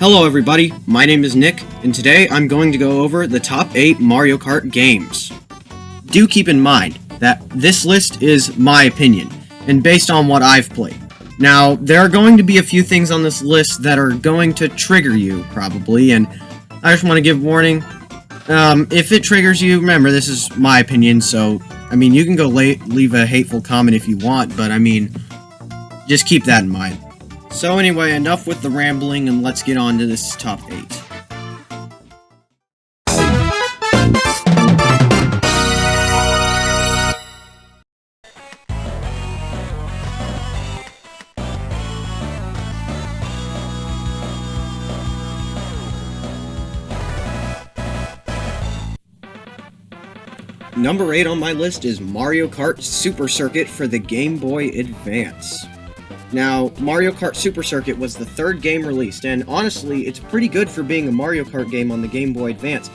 Hello everybody, my name is Nick, and today I'm going to go over the top 8 Mario Kart games. Do keep in mind that this list is my opinion, and based on what I've played. Now, there are going to be a few things on this list that are going to trigger you, probably, and I just want to give warning. If it triggers you, remember, this is my opinion, so, you can go leave a hateful comment if you want, but, just keep that in mind. So anyway, enough with the rambling, and let's get on to this top 8. Number 8 on my list is Mario Kart Super Circuit for the Game Boy Advance. Now, Mario Kart Super Circuit was the third game released, and honestly, it's pretty good for being a Mario Kart game on the Game Boy Advance,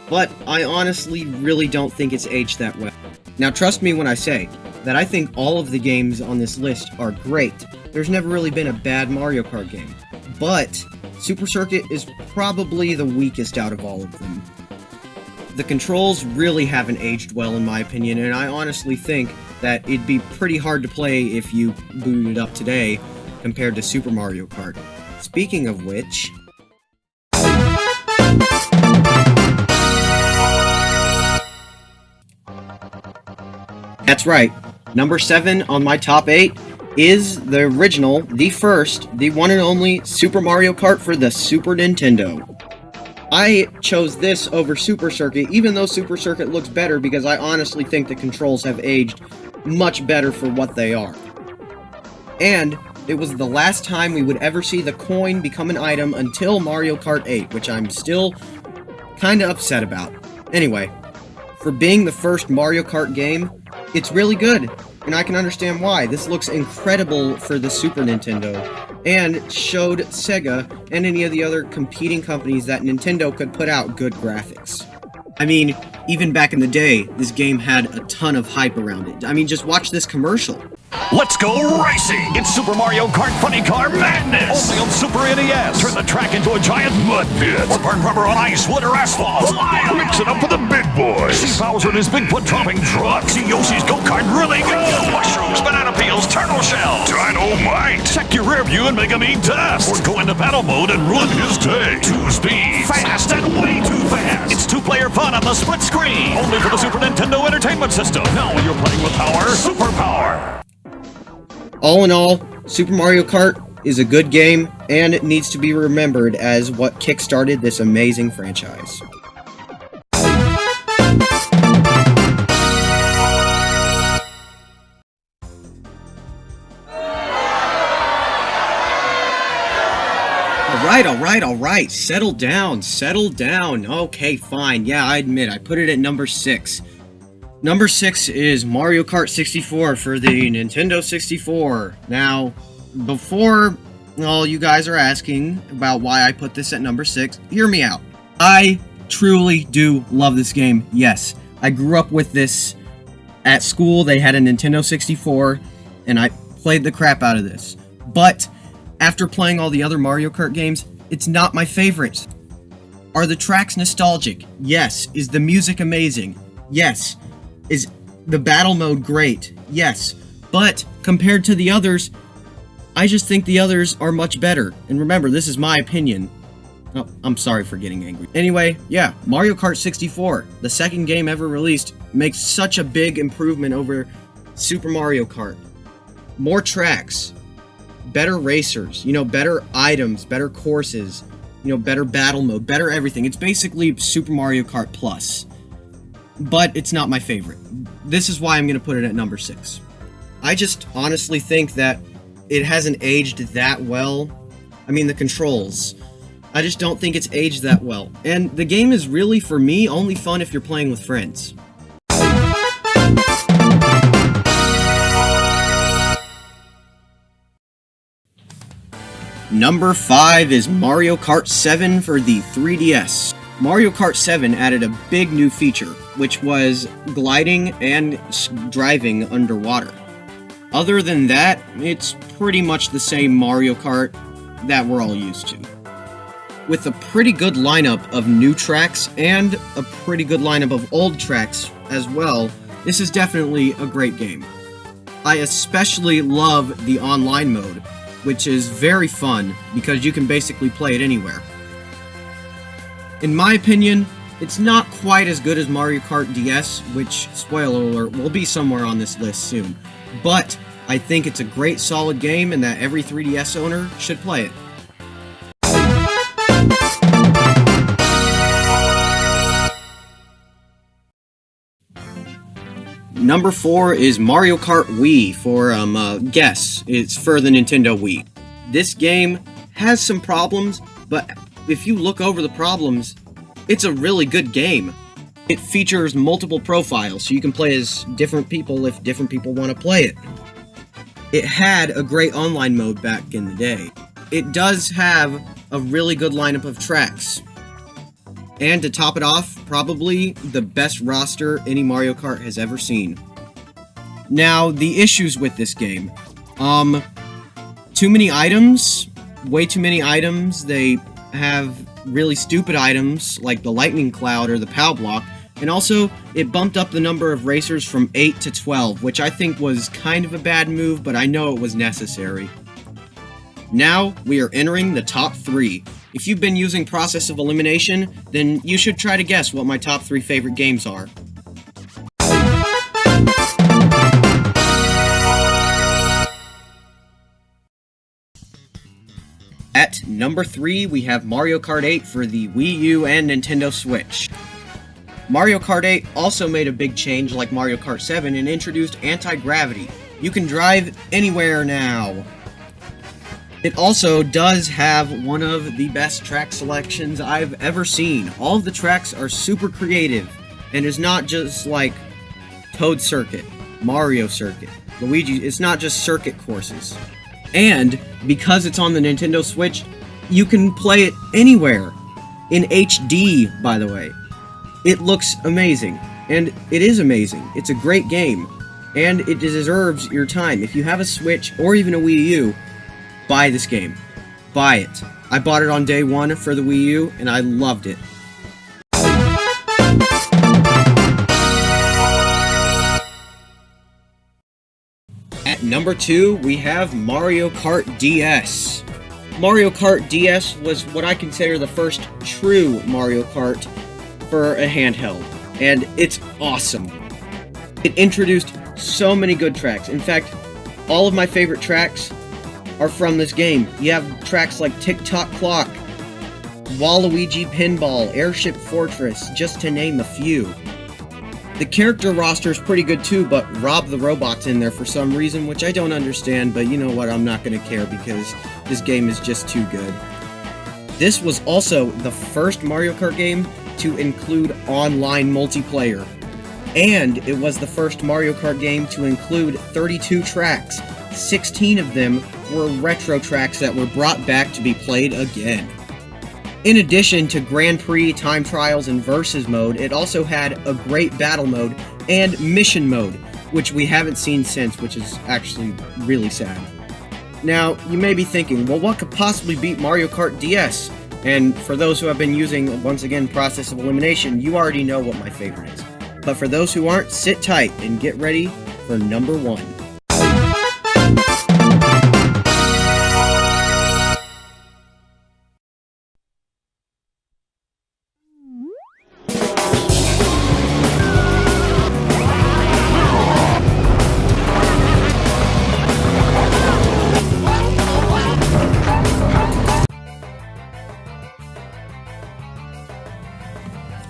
but I honestly really don't think it's aged that well. Now, trust me when I say that I think all of the games on this list are great. There's never really been a bad Mario Kart game, but Super Circuit is probably the weakest out of all of them. The controls really haven't aged well in my opinion, and I honestly think that it'd be pretty hard to play if you booted it up today compared to Super Mario Kart. Speaking of which... That's right, number 7 on my top 8 is the original, the first, the one and only Super Mario Kart for the Super Nintendo. I chose this over Super Circuit, even though Super Circuit looks better because I honestly think the controls have aged much better for what they are. And it was the last time we would ever see the coin become an item until Mario Kart 8, which I'm still kinda upset about. Anyway, for being the first Mario Kart game, it's really good, and I can understand why. This looks incredible for the Super Nintendo, and showed Sega and any of the other competing companies that Nintendo could put out good graphics. Even back in the day, this game had a ton of hype around it. Just watch this commercial. Let's go racing! It's Super Mario Kart Funny Car Madness! Only on Super NES! Turn the track into a giant mud pit! Or burn rubber on ice, wood, or asphalt! Mix it up with the big boys! See Bowser and his Bigfoot-dropping truck! See Yoshi's go-kart really go! Mushrooms, banana peels, turtle shells! Dynamite! Check your rear view and make him eat dust! Or go into battle mode and ruin his day! 2 speeds! Fast and way too fast! It's 2-player fun on the split screen! Only for the Super Nintendo Entertainment System! Now when you're playing with power, superpower! All in all, Super Mario Kart is a good game, and it needs to be remembered as what kickstarted this amazing franchise. Alright, settle down. Okay, fine, yeah, I admit, I put it at number 6. Number 6 is Mario Kart 64 for the Nintendo 64. Now, before all you guys are asking about why I put this at number 6, hear me out. I truly do love this game, yes. I grew up with this at school. They had a Nintendo 64, and I played the crap out of this. But, after playing all the other Mario Kart games, it's not my favorite. Are the tracks nostalgic? Yes. Is the music amazing? Yes. Is the battle mode great? Yes. But, compared to the others, I just think the others are much better. And remember, this is my opinion. Oh, I'm sorry for getting angry. Anyway, yeah, Mario Kart 64, the second game ever released, makes such a big improvement over Super Mario Kart. More tracks, better racers, better items, better courses, better battle mode, better everything. It's basically Super Mario Kart Plus. But it's not my favorite. This is why I'm going to put it at number 6. I just honestly think that it hasn't aged that well. The controls. I just don't think it's aged that well. And the game is really, for me, only fun if you're playing with friends. Number 5 is Mario Kart 7 for the 3DS. Mario Kart 7 added a big new feature, which was gliding and driving underwater. Other than that, it's pretty much the same Mario Kart that we're all used to. With a pretty good lineup of new tracks and a pretty good lineup of old tracks as well, this is definitely a great game. I especially love the online mode, which is very fun because you can basically play it anywhere. In my opinion, it's not quite as good as Mario Kart DS, which, spoiler alert, will be somewhere on this list soon, but I think it's a great solid game and that every 3DS owner should play it. Number 4 is Mario Kart Wii for, guess, it's for the Nintendo Wii. This game has some problems, but if you look over the problems, it's a really good game. It features multiple profiles, so you can play as different people if different people want to play it. It had a great online mode back in the day. It does have a really good lineup of tracks. And to top it off, probably the best roster any Mario Kart has ever seen. Now, the issues with this game. Too many items. Way too many items. They have really stupid items, like the Lightning Cloud or the POW Block. And also, it bumped up the number of racers from 8 to 12, which I think was kind of a bad move, but I know it was necessary. Now, we are entering the top 3. If you've been using process of elimination, then you should try to guess what my top 3 favorite games are. At number 3, we have Mario Kart 8 for the Wii U and Nintendo Switch. Mario Kart 8 also made a big change like Mario Kart 7 and introduced anti-gravity. You can drive anywhere now. It also does have one of the best track selections I've ever seen. All of the tracks are super creative, and it's not just like Toad Circuit, Mario Circuit, Luigi, it's not just circuit courses. And because it's on the Nintendo Switch, you can play it anywhere. In HD, by the way. It looks amazing, and it is amazing. It's a great game, and it deserves your time. If you have a Switch, or even a Wii U, buy this game. Buy it. I bought it on day 1 for the Wii U, and I loved it. At number 2, we have Mario Kart DS. Mario Kart DS was what I consider the first true Mario Kart for a handheld, and it's awesome. It introduced so many good tracks. In fact, all of my favorite tracks are from this game. You have tracks like Tick-Tock Clock, Waluigi Pinball, Airship Fortress, just to name a few. The character roster is pretty good too, but Rob the Robot's in there for some reason, which I don't understand, but you know what, I'm not gonna care because this game is just too good. This was also the first Mario Kart game to include online multiplayer. And it was the first Mario Kart game to include 32 tracks. 16 of them were retro tracks that were brought back to be played again. In addition to Grand Prix, Time Trials, and Versus mode, it also had a great battle mode and mission mode, which we haven't seen since, which is actually really sad. Now, you may be thinking, well, what could possibly beat Mario Kart DS? And for those who have been using, once again, process of elimination, you already know what my favorite is. But for those who aren't, sit tight and get ready for number 1.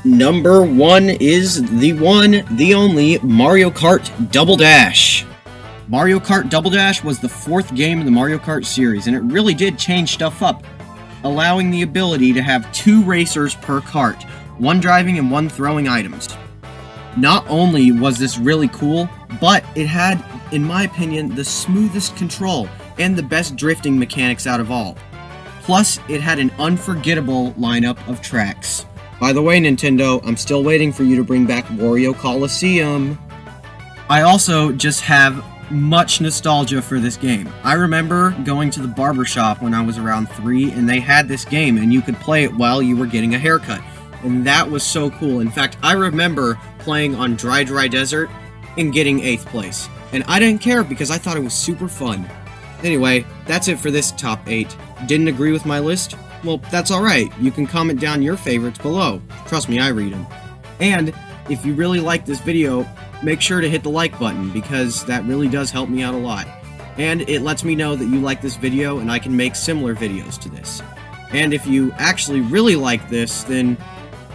Number 1 is the one, the only, Mario Kart Double Dash. Mario Kart Double Dash was the 4th game in the Mario Kart series, and it really did change stuff up, allowing the ability to have 2 racers per kart, one driving and one throwing items. Not only was this really cool, but it had, in my opinion, the smoothest control and the best drifting mechanics out of all. Plus, it had an unforgettable lineup of tracks. By the way, Nintendo, I'm still waiting for you to bring back Wario Coliseum. I also just have much nostalgia for this game. I remember going to the barber shop when I was around 3, and they had this game, and you could play it while you were getting a haircut. And that was so cool. In fact, I remember playing on Dry Desert and getting 8th place. And I didn't care because I thought it was super fun. Anyway, that's it for this top 8. Didn't agree with my list? Well, that's alright. You can comment down your favorites below. Trust me, I read them. And if you really like this video, make sure to hit the like button because that really does help me out a lot. And it lets me know that you like this video and I can make similar videos to this. And if you actually really like this, then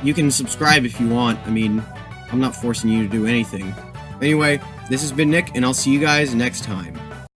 you can subscribe if you want. I mean, I'm not forcing you to do anything. Anyway, this has been Nick, and I'll see you guys next time.